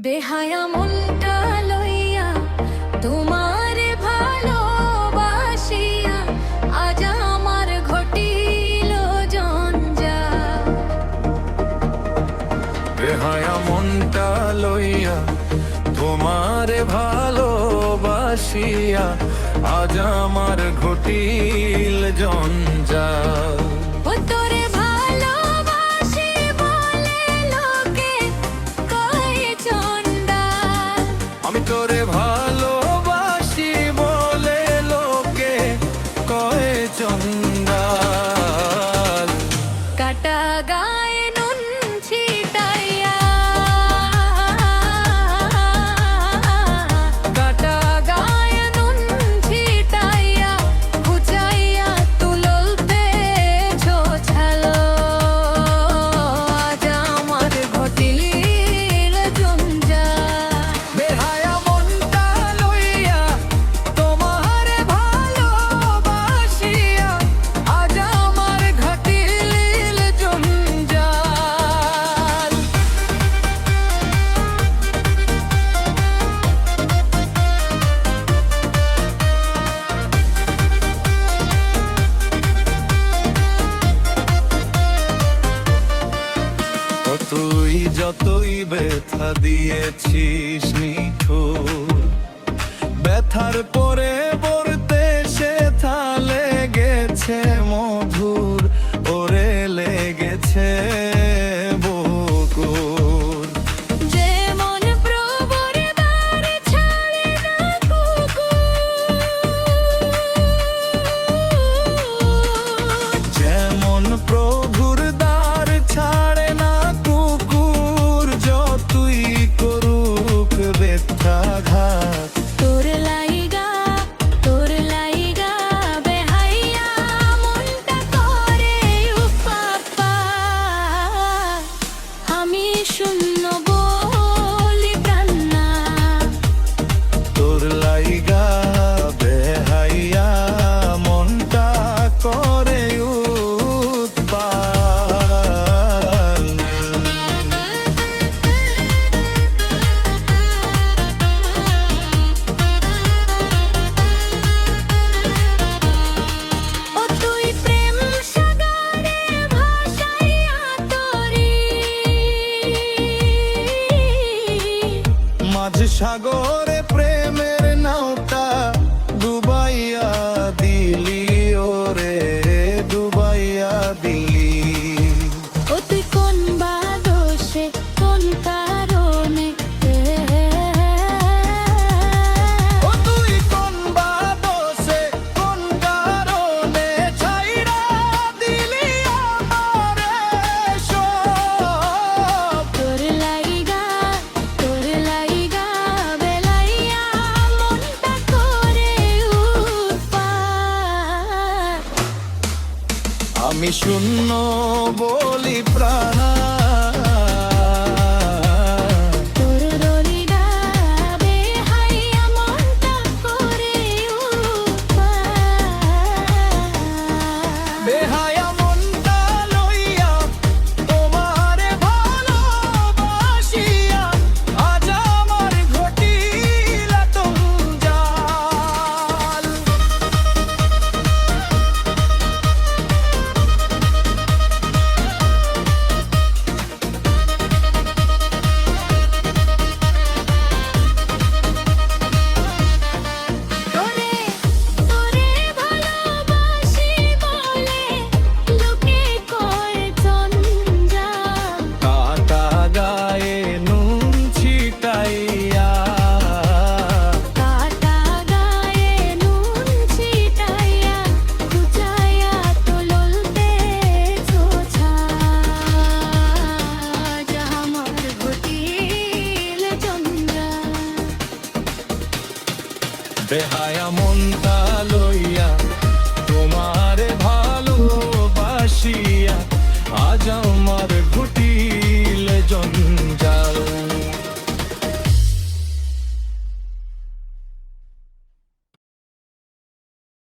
বেহায়া মনটা লইয়া তোমার ভালোবাসিয়া আজ আমার ঘটিল জঞ্জাল। বেহায়া মনটা লইয়া তোমার ভালোবাসিয়া আজ আমার ঘটিল জঞ্জাল। ও তোরে ভালোবাসি বলে লোকে কয় চন্ডাল। আমি তোরে ভালোবাসি বলে লোকে কয় চন্ডাল। কাটা গায়ে নুন ছিটাইয়া, কাটা গায়ে নুন ছিটাইয়া কুচাইয়া তুলতে ছোছালো আজ আমার ঘটিল জঞ্জাল। বেহায়া মনটা লইয়া তোমার ভালোবাসিয়া আজ আমার ঘটিল জঞ্জাল। তুই যতই ব্যথা দিয়েছিস নিঠুর, ব্যথার পরে পড়তে সেথা লেগেছে মধুর, ওরে লেগেছে বকুর। যেমন প্রভুর দ্বার ছাড়ে না কুকুর, যেমন প্রভুর দ্বার ছাড়ে না কুকুর, যতই করুক ব্যথাঘাত। তোর লাইগা বেহাইয়া মনটা করে উপাপা। আমি শূন্য বলি প্রাণ না, তোর লাইগা বেহাইয়া মনটা করে উৎপাল। ও তুই প্রেম সাগরে ভাসাইয়া তোরি, মাঝ সাগরে প্রেমের নাওটা ডুবাইয়া দিলি, ওরে ডুবাইয়া দিলি। ও তুই কোন বাদোষে কোন কারণে, ও তুই কোন বাদোষে কোন কারণে ছাইরা দিলি আমারে সব। তোর লাইগা বেলাইয়া মনটা করে উৎপাত। আমি শূন্য বলি